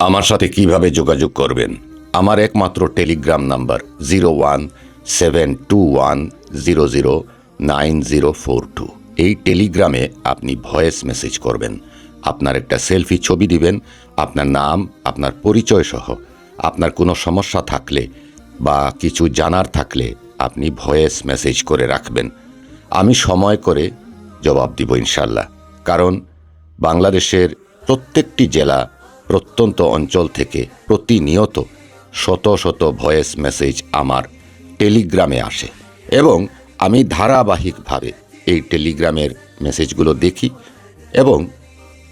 আমার সাথে কিভাবে যোগাযোগ করবেন? আমার একমাত্র টেলিগ্রাম নাম্বার 0172100942। এই টেলিগ্রামে আপনি ভয়েস মেসেজ করবেন। আপনার একটা সেলফি ছবি দিবেন, আপনার নাম, আপনার পরিচয় সহ। আপনার কোনো সমস্যা থাকলে বা কিছু জানার থাকলে আপনি ভয়েস মেসেজ করে রাখবেন। আমি সময় করে জবাব দিব ইনশাল্লাহ। কারণ বাংলাদেশের প্রত্যেকটি জেলা, প্রত্যন্ত অঞ্চল থেকে প্রতিনিয়ত শত শত ভয়েস মেসেজ আমার টেলিগ্রামে আসে এবং আমি ধারাবাহিকভাবে এই টেলিগ্রামের মেসেজগুলো দেখি এবং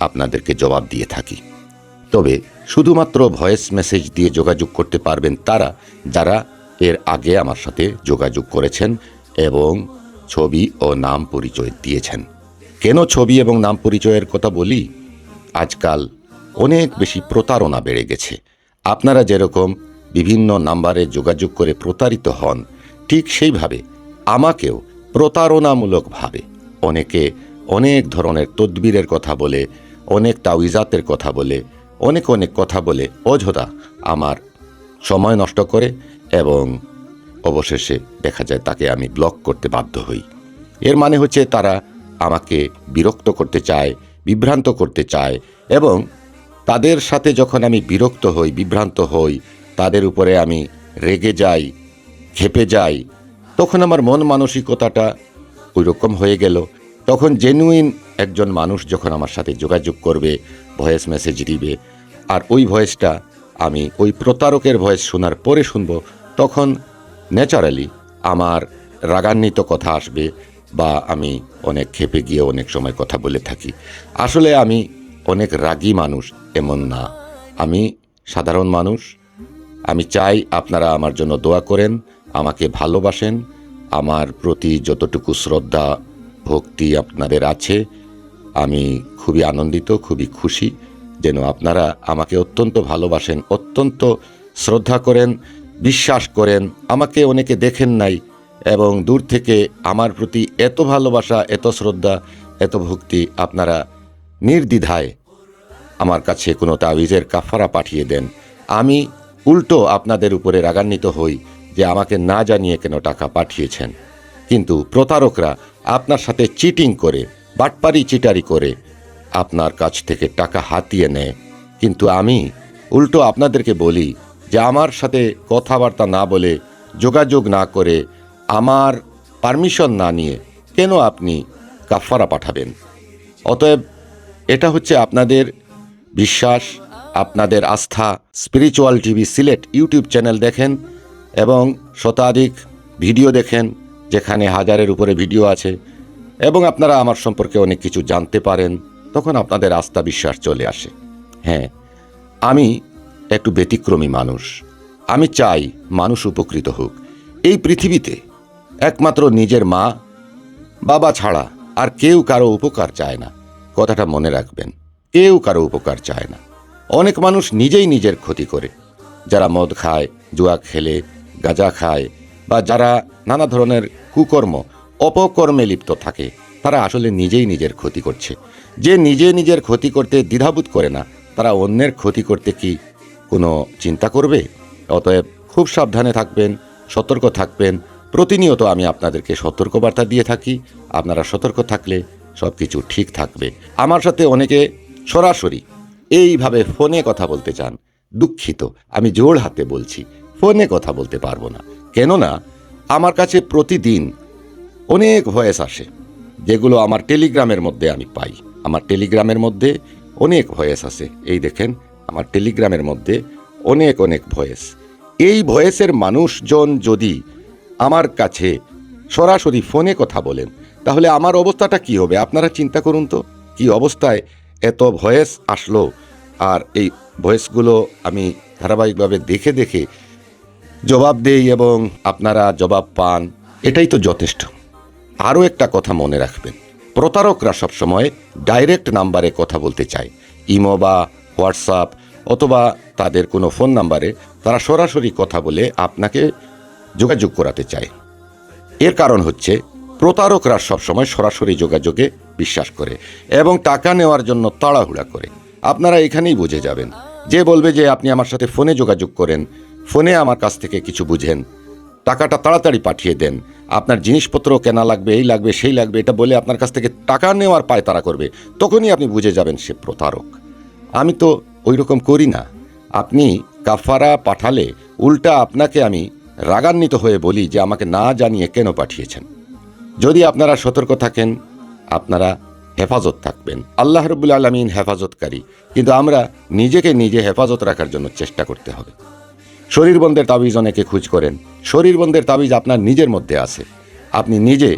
আপনাদেরকে জবাব দিয়ে থাকি। তবে শুধুমাত্র ভয়েস মেসেজ দিয়ে যোগাযোগ করতে পারবেন তারা যারা এর আগে আমার সাথে যোগাযোগ করেছেন এবং ছবি ও নাম পরিচয় দিয়েছেন। কেন ছবি এবং নাম পরিচয়ের কথা বলি? আজকাল অনেক বেশি প্রতারণা বেড়ে গেছে। আপনারা যেরকম বিভিন্ন নাম্বারে যোগাযোগ করে প্রতারিত হন, ঠিক সেইভাবে আমাকেও প্রতারণামূলকভাবে অনেকে অনেক ধরনের তদবিরের কথা বলে, অনেক তাওইজাতের কথা বলে, অনেক কথা বলে অযথা আমার সময় নষ্ট করে এবং অবশেষে দেখা যায় তাকে আমি ব্লক করতে বাধ্য হই। এর মানে হচ্ছে তারা আমাকে বিরক্ত করতে চায়, বিভ্রান্ত করতে চায় এবং তাদের সাথে যখন আমি বিরক্ত হই, বিভ্রান্ত হই, তাদের উপরে আমি রেগে যাই, ক্ষেপে যাই, তখন আমার মন মানসিকতাটা ওই রকম হয়ে গেল। তখন জেনুইন একজন মানুষ যখন আমার সাথে যোগাযোগ করবে, ভয়েস মেসেজ দিবে, আর ওই ভয়েসটা আমি ওই প্রতারকের ভয়েস শোনার পরে শুনব, তখন ন্যাচারালি আমার রাগান্বিত কথা আসবে বা আমি অনেক ক্ষেপে গিয়ে অনেক সময় কথা বলে থাকি। আসলে আমি অনেক রাগী মানুষ এমন না, আমি সাধারণ মানুষ। আমি চাই আপনারা আমার জন্য দোয়া করেন, আমাকে ভালোবাসেন। আমার প্রতি যতটুকু শ্রদ্ধা ভক্তি আপনাদের আছে, আমি খুবই আনন্দিত, খুবই খুশি যেন আপনারা আমাকে অত্যন্ত ভালোবাসেন, অত্যন্ত শ্রদ্ধা করেন, বিশ্বাস করেন। আমাকে অনেকে দেখেন নাই এবং দূর থেকে আমার প্রতি এত ভালোবাসা, এত শ্রদ্ধা, এত ভক্তি আপনারা নির্দ্বিধায় আমার কাছে কোনো তাবিজের কাফারা পাঠিয়ে দেন। আমি উল্টো আপনাদের উপরে রাগান্বিত হই যে আমাকে না জানিয়ে কেন টাকা পাঠিয়েছেন। কিন্তু প্রতারকরা আপনার সাথে চিটিং করে, বাটপারি চিটারি করে আপনার কাছ থেকে টাকা হাতিয়ে নেয়। কিন্তু আমি উল্টো আপনাদেরকে বলি যে আমার সাথে কথাবার্তা না বলে, যোগাযোগ না করে, আমার পারমিশন না নিয়ে কেন আপনি কাফারা পাঠাবেন? অতএব এটা হচ্ছে আপনাদের বিশ্বাস, আপনাদের আস্থা। Spiritual TV Sylhet YouTube channel দেখেন এবং শতাধিক ভিডিও দেখেন, যেখানে হাজারের উপরে ভিডিও আছে এবং আপনারা আমার সম্পর্কে অনেক কিছু জানতে পারেন। তখন আপনাদের আস্থা বিশ্বাস চলে আসে। হ্যাঁ, আমি একটু ব্যতিক্রমী মানুষ। আমি চাই মানুষ উপকৃত হোক। এই পৃথিবীতে একমাত্র নিজের মা বাবা ছাড়া আর কেউ কারো উপকার চায় না। কথাটা মনে রাখবেন, কেউ কারো উপকার চায় না। অনেক মানুষ নিজেই নিজের ক্ষতি করে, যারা মদ খায়, জুয়া খেলে, গাঁজা খায় বা যারা নানা ধরনের কুকর্ম, অপকর্মে লিপ্ত থাকে, তারা আসলে নিজেই নিজের ক্ষতি করছে। যে নিজে নিজের ক্ষতি করতে দ্বিধাবোধ করে না, তারা অন্যের ক্ষতি করতে কি কোনো চিন্তা করবে? অতএব খুব সাবধানে থাকবেন, সতর্ক থাকবেন। প্রতিনিয়ত আমি আপনাদেরকে সতর্কবার্তা দিয়ে থাকি। আপনারা সতর্ক থাকলে সব কিছু ঠিক থাকবে। আমার সাথে অনেকে সরাসরি এইভাবে ফোনে কথা বলতে চান। দুঃখিত, আমি জোর হাতে বলছি, ফোনে কথা বলতে পারবো না। কেননা আমার কাছে প্রতিদিন অনেক ভয়েস আসে, যেগুলো আমার টেলিগ্রামের মধ্যে আমি পাই। আমার টেলিগ্রামের মধ্যে অনেক ভয়েস আছে। এই দেখেন, আমার টেলিগ্রামের মধ্যে অনেক ভয়েস। এই ভয়েসের মানুষজন যদি আমার কাছে সরাসরি ফোনে কথা বলেন, তাহলে আমার অবস্থাটা কি হবে? আপনারা চিন্তা করুন তো, কি অবস্থায় এত ভয়েস আসলো। আর এই ভয়েসগুলো আমি ধারাবাহিকভাবে দেখে দেখে জবাব দেই এবং আপনারা জবাব পান, এটাই তো যথেষ্ট। আরও একটা কথা মনে রাখবেন, প্রতারকরা সবসময় ডাইরেক্ট নাম্বারে কথা বলতে চায়। ইমো বা হোয়াটসঅ্যাপ অথবা তাদের কোনো ফোন নাম্বারে তারা সরাসরি কথা বলে আপনাকে যোগাযোগ করাতে চায়। এর কারণ হচ্ছে প্রতারকরা সবসময় সরাসরি যোগাযোগে বিশ্বাস করে এবং টাকা নেওয়ার জন্য তাড়াহুড়া করে। আপনারা এখানেই বুঝে যাবেন যে বলবে যে আপনি আমার সাথে ফোনে যোগাযোগ করেন, ফোনে আমার কাছ থেকে কিছু বুঝেন, টাকাটা তাড়াতাড়ি পাঠিয়ে দেন, আপনার জিনিসপত্র কেনা লাগবে, এই লাগবে সেই লাগবে, এটা বলে আপনার কাছ থেকে টাকা নেওয়ার পায়তারা করবে, তখনই আপনি বুঝে যাবেন সে প্রতারক। আমি তো ওই রকম করি না। আপনি কাফারা পাঠালে উল্টা আপনাকে আমি রাগান্বিত হয়ে বলি যে আমাকে না জানিয়ে কেন পাঠিয়েছেন। যদি আপনারা সতর্ক থাকেন, আপনারা হেফাজত থাকবেন। আল্লাহ রাব্বুল আলামিন হেফাজতকারী, কিন্তু আমরা নিজেকে নিজে হেফাজত রাখার জন্য চেষ্টা করতে হবে। শরীরবন্ধের তাবিজ অনেকে খোঁজ করেন। শরীরবন্ধের তাবিজ আপনার নিজের মধ্যে আছে। আপনি নিজে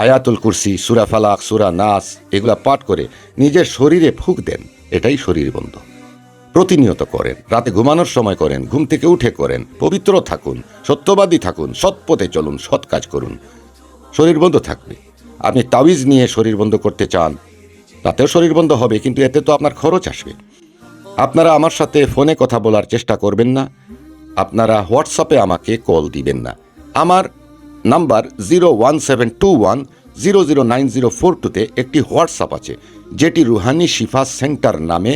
আয়াতুল কুরসি, সূরা ফালাক, সূরা নাস এগুলা পাঠ করে নিজের শরীরে ফুঁক দেন, এটাই শরীরবন্ধ। প্রতিনিয়ত করেন, রাতে ঘুমানোর সময় করেন, ঘুম থেকে উঠে করেন। পবিত্র থাকুন, সত্যবাদী থাকুন, সৎ পথে চলুন, সৎ কাজ করুন, শরীরবন্ধ থাকবে। আপনি তাবিজ নিয়ে শরীরবন্ধ করতে চান, তাতেও শরীরবন্ধ হবে, কিন্তু এতে তো আপনার খরচ আসবে। আপনারা আমার সাথে ফোনে কথা বলার চেষ্টা করবেন না, আপনারা হোয়াটসঅ্যাপে আমাকে কল দিবেন না। আমার নাম্বার 01721009042-তে একটি হোয়াটসঅ্যাপ আছে, যেটি রুহানি শিফা সেন্টার নামে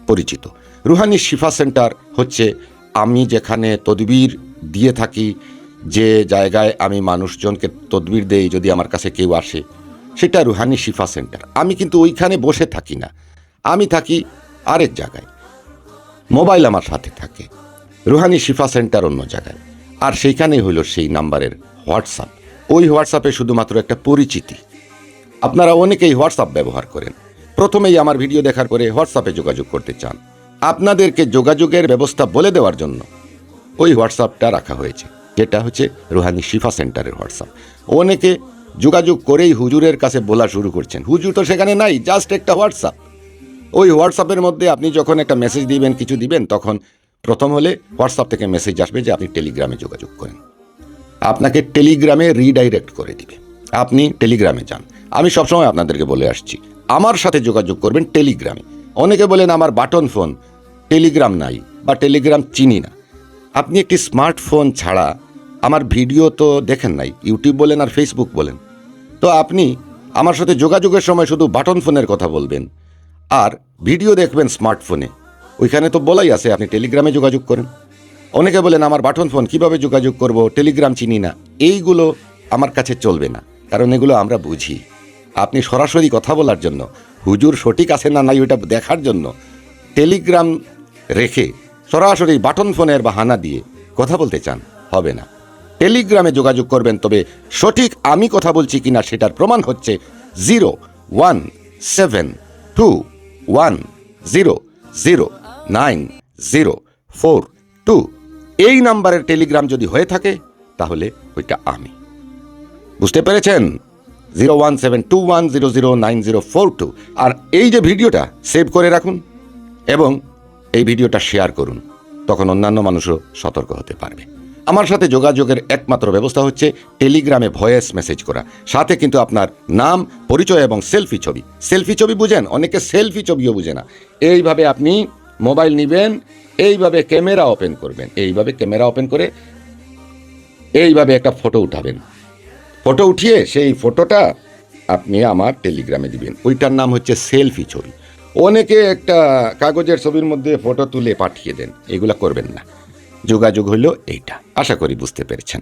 পরিচিত। রুহানি শিফা সেন্টার হচ্ছে আমি যেখানে তদবির দিয়ে থাকি, যে জায়গায় আমি মানুষজনকে তদবির দেই যদি আমার কাছে কেউ আসে, সেটা রুহানি শিফা সেন্টার। আমি কিন্তু ওইখানে বসে থাকি না, আমি থাকি আরেক জায়গায়, মোবাইল আমার সাথে থাকে। রুহানি শিফা সেন্টার অন্য জায়গায়, আর সেইখানেই হইল সেই নাম্বারের হোয়াটসঅ্যাপ। ওই হোয়াটসঅ্যাপে শুধুমাত্র একটা পরিচিতি। আপনারা অনেকেই হোয়াটসঅ্যাপ ব্যবহার করেন, প্রথমেই আমার ভিডিও দেখার পরে হোয়াটসঅ্যাপে যোগাযোগ করতে চান। আপনাদেরকে যোগাযোগের ব্যবস্থা বলে দেওয়ার জন্য ওই হোয়াটসঅ্যাপটা রাখা হয়েছে, যেটা হচ্ছে রুহানি শিফা সেন্টারের হোয়াটসঅ্যাপ। অনেকে যোগাযোগ করেই হুজুরের কাছে বলা শুরু করছেন, হুজুর তো সেখানে নাই, জাস্ট একটা হোয়াটসঅ্যাপ। ওই হোয়াটসঅ্যাপের মধ্যে আপনি যখন একটা মেসেজ দিবেন, কিছু দিবেন, তখন প্রথম হলে হোয়াটসঅ্যাপ থেকে মেসেজ আসবে যে আপনি টেলিগ্রামে যোগাযোগ করেন। আপনাকে টেলিগ্রামে রিডাইরেক্ট করে দিবে, আপনি টেলিগ্রামে যান। আমি সবসময় আপনাদেরকে বলে আসছি, আমার সাথে যোগাযোগ করবেন টেলিগ্রামে। অনেকে বলেন আমার বাটন ফোন, টেলিগ্রাম নাই বা টেলিগ্রাম চিনি না। আপনি একটি স্মার্টফোন ছাড়া আমার ভিডিও তো দেখেন নাই, ইউটিউব বলেন আর ফেসবুক বলেন, তো আপনি আমার সাথে যোগাযোগের সময় শুধু বাটন ফোনের কথা বলবেন আর ভিডিও দেখবেন স্মার্টফোনে। ওইখানে তো বলাই আছে আপনি টেলিগ্রামে যোগাযোগ করেন। অনেকে বলেন আমার বাটন ফোন, কিভাবে যোগাযোগ করব, টেলিগ্রাম চিনি না। এইগুলো আমার কাছে চলবে না, কারণ এগুলো আমরা বুঝি। আপনি সরাসরি কথা বলার জন্য, হুজুর সঠিক আছে না নাই ওইটা দেখার জন্য টেলিগ্রাম রেখে সরাসরি বাটন ফোনের বাহানা দিয়ে কথা বলতে চান, হবে না। টেলিগ্রামে যোগাযোগ করবেন, তবে সঠিক আমি কথা বলছি কিনা সেটার প্রমাণ হচ্ছে 01721009042। এই নাম্বারের টেলিগ্রাম যদি হয়ে থাকে তাহলে ওইটা আমি। বুঝতে পেরেছেন? 01721009042। আর এই যে ভিডিওটা সেভ করে রাখুন এবং এই ভিডিওটা শেয়ার করুন, তখন অন্যান্য মানুষও সতর্ক হতে পারবে। আমার সাথে যোগাযোগের একমাত্র ব্যবস্থা হচ্ছে টেলিগ্রামে ভয়েস মেসেজ করা, সাথে কিন্তু আপনার নাম, পরিচয় এবং সেলফি ছবি। সেলফি ছবি বুঝেন? অনেকে সেলফি ছবিও বুঝে না। এইভাবে আপনি মোবাইল নেবেন, এইভাবে ক্যামেরা ওপেন করবেন, এইভাবে ক্যামেরা ওপেন করে এইভাবে একটা ফটো উঠাবেন। ফটো উঠিয়ে সেই ফটোটা আপনি আমার টেলিগ্রামে দিবেন। ওইটার নাম হচ্ছে সেলফি ছবি। অনেকে একটা কাগজের ছবির মধ্যে ফটো তুলে পাঠিয়ে দেন, এগুলা করবেন না। যোগাযোগ হইল এইটা। আশা করি বুঝতে পেরেছেন।